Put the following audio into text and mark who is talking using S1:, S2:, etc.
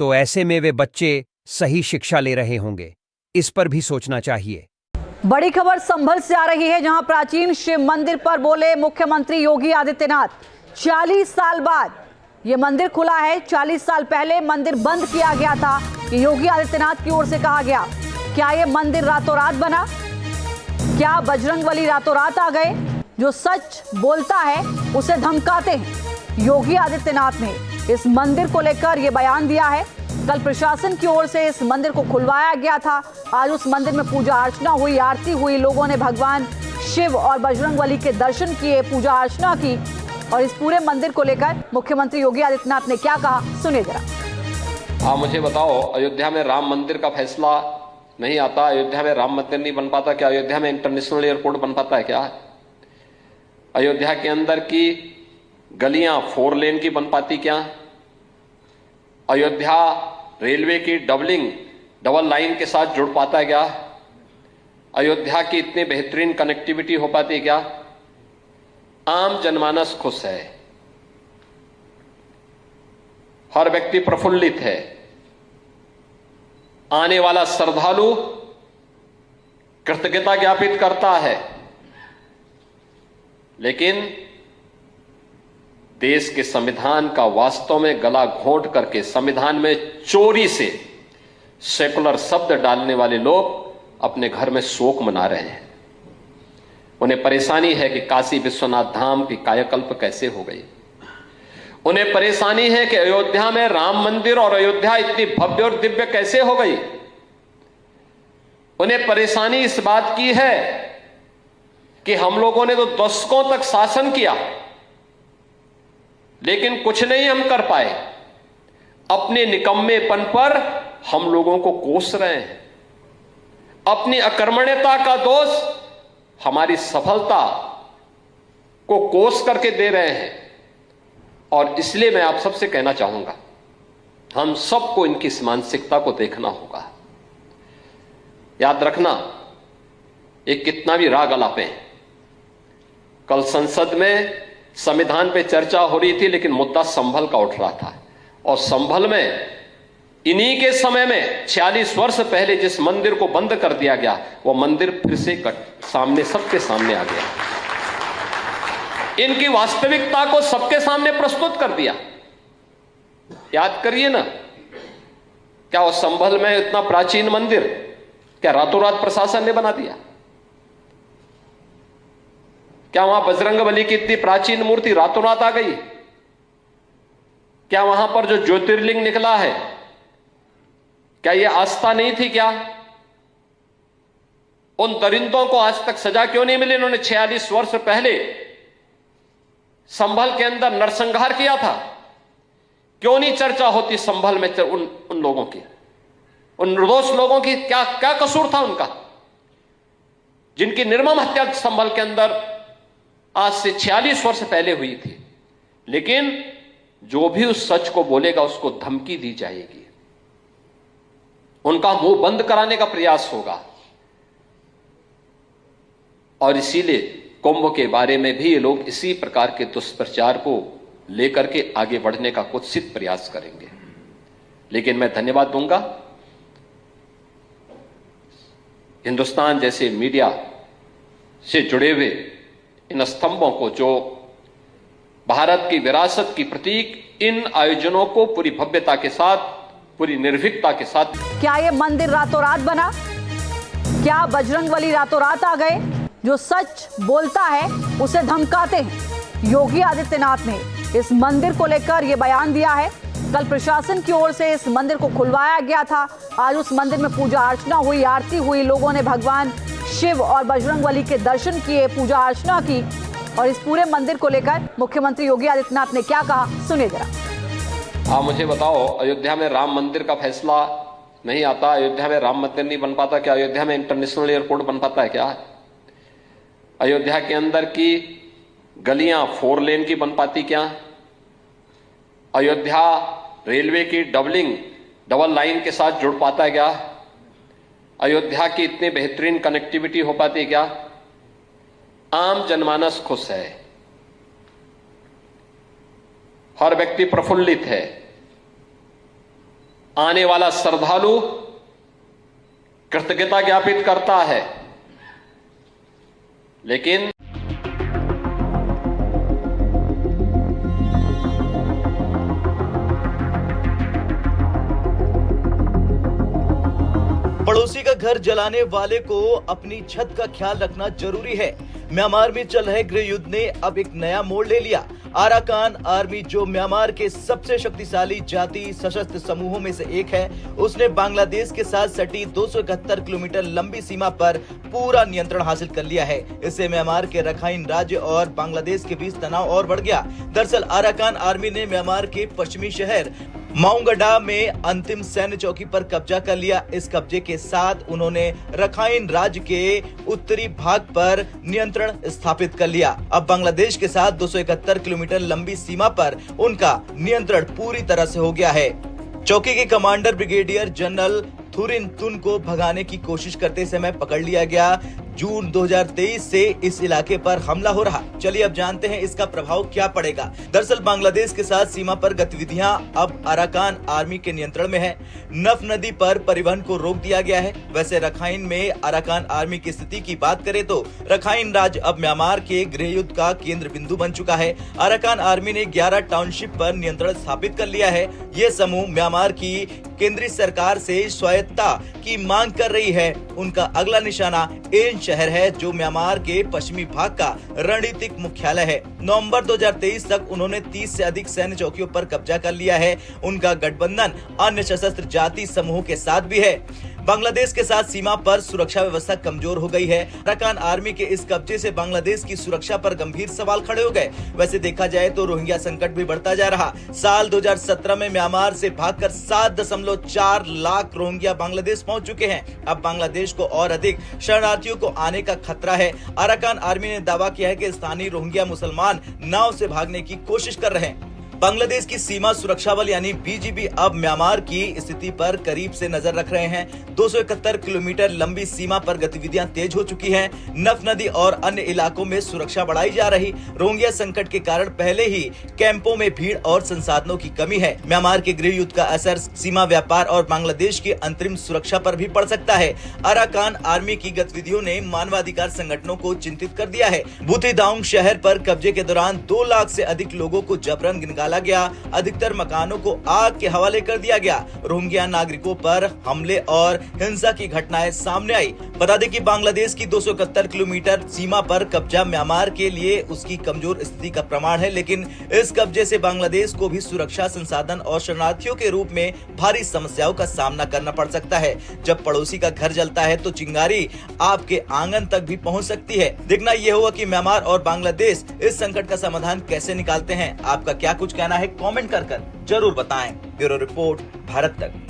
S1: तो ऐसे में वे बच्चे सही शिक्षा ले रहे होंगे, इस पर भी सोचना चाहिए।
S2: बड़ी खबर संभल से आ रही है, जहां प्राचीन शिव मंदिर पर बोले मुख्यमंत्री योगी आदित्यनाथ। 40 साल बाद यह मंदिर खुला है। 40 साल पहले मंदिर बंद किया गया था। ये योगी आदित्यनाथ की ओर से कहा गया। क्या यह मंदिर रातों रात बना? क्या बजरंगबली रातों रात आ गए? जो सच बोलता है उसे धमकाते हैं। योगी आदित्यनाथ ने इस मंदिर को लेकर यह बयान दिया है। कल प्रशासन की ओर से इस मंदिर को खुलवाया गया था। आज उस मंदिर में पूजा अर्चना हुई, आरती हुई। लोगों ने भगवान शिव और बजरंगबली के दर्शन किए, पूजा अर्चना की। और इस पूरे मंदिर को लेकर मुख्यमंत्री योगी आदित्यनाथ ने क्या कहा, सुनिए जरा।
S3: आप मुझे बताओ, अयोध्या में राम मंदिर का फैसला नहीं आता, अयोध्या में राम मंदिर नहीं बन पाता, क्या अयोध्या में इंटरनेशनल एयरपोर्ट बन पाता है? क्या अयोध्या के अंदर की गलियां 4 लेन की बन पाती? क्या अयोध्या रेलवे की डबल लाइन के साथ जुड़ पाता है? क्या अयोध्या की इतनी बेहतरीन कनेक्टिविटी हो पाती है? क्या आम जनमानस खुश है, हर व्यक्ति प्रफुल्लित है, आने वाला श्रद्धालु कृतज्ञता ज्ञापित करता है। लेकिन देश के संविधान का वास्तव में गला घोंट करके संविधान में चोरी से सेकुलर शब्द डालने वाले लोग अपने घर में शोक मना रहे हैं। उन्हें परेशानी है कि काशी विश्वनाथ धाम की कायाकल्प कैसे हो गई। उन्हें परेशानी है कि अयोध्या में राम मंदिर और अयोध्या इतनी भव्य और दिव्य कैसे हो गई। उन्हें परेशानी इस बात की है कि हम लोगों ने तो दशकों तक शासन किया, लेकिन कुछ नहीं हम कर पाए। अपने निकम्मेपन पर हम लोगों को कोस रहे हैं। अपनी अकर्मण्यता का दोष हमारी सफलता को कोस करके दे रहे हैं। और इसलिए मैं आप सबसे कहना चाहूंगा, हम सबको इनकी इस मानसिकता को देखना होगा। याद रखना, ये कितना भी राग अलापे हैं। कल संसद में संविधान पे चर्चा हो रही थी, लेकिन मुद्दा संभल का उठ रहा था। और संभल में इन्हीं के समय में 46 वर्ष पहले जिस मंदिर को बंद कर दिया गया, वो मंदिर फिर से सामने, सबके सामने आ गया। इनकी वास्तविकता को सबके सामने प्रस्तुत कर दिया। याद करिए ना, क्या वो संभल में इतना प्राचीन मंदिर क्या रातों रात प्रशासन ने बना दिया? क्या वहां बजरंगबली की इतनी प्राचीन मूर्ति रातों रात आ गई? क्या वहां पर जो ज्योतिर्लिंग निकला है, क्या यह आस्था नहीं थी? क्या उन दरिंदों को आज तक सजा क्यों नहीं मिली? इन्होंने 46 वर्ष पहले संभल के अंदर नरसंहार किया था। क्यों नहीं चर्चा होती संभल में उन लोगों की, उन निर्दोष लोगों की? क्या क्या कसूर था उनका, जिनकी निर्मम हत्या संभल के अंदर आज से 46 वर्ष पहले हुई थी? लेकिन जो भी उस सच को बोलेगा उसको धमकी दी जाएगी, उनका मुंह बंद कराने का प्रयास होगा। और इसीलिए कुंभ के बारे में भी ये लोग इसी प्रकार के दुष्प्रचार को लेकर के आगे बढ़ने का कुत्सित प्रयास करेंगे। लेकिन मैं धन्यवाद दूंगा हिंदुस्तान जैसे मीडिया से जुड़े हुए इन स्तंभों को, जो भारत की विरासत की प्रतीक इन आयोजनों को पूरी भव्यता के साथ, पूरी निर्भीकता के साथ।
S2: क्या ये मंदिर रातों रात बना? क्या बजरंगबली रातों रात आ गए? जो सच बोलता है उसे धमकाते हैं। योगी आदित्यनाथ ने इस मंदिर को लेकर यह बयान दिया है। कल प्रशासन की ओर से इस मंदिर को खुलवाया गया था। आज उस मंदिर में पूजा अर्चना हुई, आरती हुई। लोगों ने भगवान शिव और बजरंगबली के दर्शन किए, पूजा अर्चना की। और इस पूरे मंदिर को लेकर मुख्यमंत्री योगी आदित्यनाथ ने क्या कहा, सुनिए जरा।
S3: आप मुझे बताओ, अयोध्या में राम मंदिर का फैसला नहीं आता, अयोध्या में राम मंदिर नहीं बन पाता, क्या अयोध्या में इंटरनेशनल एयरपोर्ट बन पाता है? क्या अयोध्या के अंदर की गलियां 4 लेन की बन पाती? क्या अयोध्या रेलवे की डबल लाइन के साथ जुड़ पाता है? क्या अयोध्या की इतनी बेहतरीन कनेक्टिविटी हो पाती है? क्या आम जनमानस खुश है, हर व्यक्ति प्रफुल्लित है, आने वाला श्रद्धालु कृतज्ञता ज्ञापित करता है, लेकिन
S4: पड़ोसी का घर जलाने वाले को अपनी छत का ख्याल रखना जरूरी है। म्यांमार में चल रहे गृह युद्ध ने अब एक नया मोड़ ले लिया। अराकान आर्मी, जो म्यांमार के सबसे शक्तिशाली जाति सशस्त्र समूहों में से एक है, उसने बांग्लादेश के साथ सटी 271 किलोमीटर लंबी सीमा पर पूरा नियंत्रण हासिल कर लिया है। इससे म्यांमार के रखाइन राज्य और बांग्लादेश के बीच तनाव और बढ़ गया। दरअसल अराकान आर्मी ने म्यांमार के पश्चिमी शहर माउंगडा में अंतिम सैन्य चौकी पर कब्जा कर लिया। इस कब्जे के साथ उन्होंने रखाइन राज्य के उत्तरी भाग पर नियंत्रण स्थापित कर लिया। अब बांग्लादेश के साथ 271 किलोमीटर लंबी सीमा पर उनका नियंत्रण पूरी तरह से हो गया है। चौकी के कमांडर ब्रिगेडियर जनरल थुरिन तुन को भगाने की कोशिश करते समय पकड़ लिया गया। जून 2023 से इस इलाके पर हमला हो रहा। चलिए अब जानते हैं इसका प्रभाव क्या पड़ेगा। दरअसल बांग्लादेश के साथ सीमा पर गतिविधियां अब अराकान आर्मी के नियंत्रण में है। नफ नदी पर परिवहन को रोक दिया गया है। वैसे रखाइन में अराकान आर्मी की स्थिति की बात करें तो रखाइन राज्य अब म्यांमार के गृह युद्ध का केंद्र बिंदु बन चुका है। अराकान आर्मी ने 11 टाउनशिप पर नियंत्रण स्थापित कर लिया है। ये समूह म्यांमार की केंद्रीय सरकार से स्वायत्तता की मांग कर रही है। उनका अगला निशाना एन शहर है, जो म्यांमार के पश्चिमी भाग का रणनीतिक मुख्यालय है। नवंबर 2023 तक उन्होंने 30 से अधिक सैन्य चौकियों पर कब्जा कर लिया है। उनका गठबंधन अन्य सशस्त्र जाति समूहों के साथ भी है। बांग्लादेश के साथ सीमा पर सुरक्षा व्यवस्था कमजोर हो गई है। अराकान आर्मी के इस कब्जे से बांग्लादेश की सुरक्षा पर गंभीर सवाल खड़े हो गए। वैसे देखा जाए तो रोहिंग्या संकट भी बढ़ता जा रहा। साल 2017 में म्यांमार से भागकर 7.4 लाख रोहिंग्या बांग्लादेश पहुंच चुके हैं। अब बांग्लादेश को और अधिक शरणार्थियों को आने का खतरा है। अराकान आर्मी ने दावा किया है कि स्थानीय रोहिंग्या मुसलमान नाव से भागने की कोशिश कर रहे हैं। बांग्लादेश की सीमा सुरक्षा बल यानी बीजीबी अब म्यांमार की स्थिति पर करीब से नजर रख रहे हैं। 271 किलोमीटर लंबी सीमा पर गतिविधियां तेज हो चुकी हैं। नफ नदी और अन्य इलाकों में सुरक्षा बढ़ाई जा रही। रोहिंग्या संकट के कारण पहले ही कैंपों में भीड़ और संसाधनों की कमी है। म्यांमार के गृह युद्ध का असर सीमा व्यापार और बांग्लादेश की अंतरिम सुरक्षा पर भी पड़ सकता है। अराकान आर्मी की गतिविधियों ने मानवाधिकार संगठनों को चिंतित कर दिया है। बुथिदाउंग शहर पर कब्जे के दौरान 2 लाख से अधिक लोगों को जबरन निकाला गया। अधिकतर मकानों को आग के हवाले कर दिया गया। रोहिंग्या नागरिकों पर हमले और हिंसा की घटनाएं सामने आई। बता दें कि बांग्लादेश की 271 किलोमीटर सीमा पर कब्जा म्यांमार के लिए उसकी कमजोर स्थिति का प्रमाण है, लेकिन इस कब्जे से बांग्लादेश को भी सुरक्षा, संसाधन और शरणार्थियों के रूप में भारी समस्याओं का सामना करना पड़ सकता है। जब पड़ोसी का घर जलता है तो चिंगारी आपके आंगन तक भी पहुंच सकती है। देखना यह होगा कि म्यांमार और बांग्लादेश इस संकट का समाधान कैसे निकालते हैं। आपका क्या कुछ कहना है कमेंट कर जरूर बताएं। ब्यूरो रिपोर्ट, भारत तक।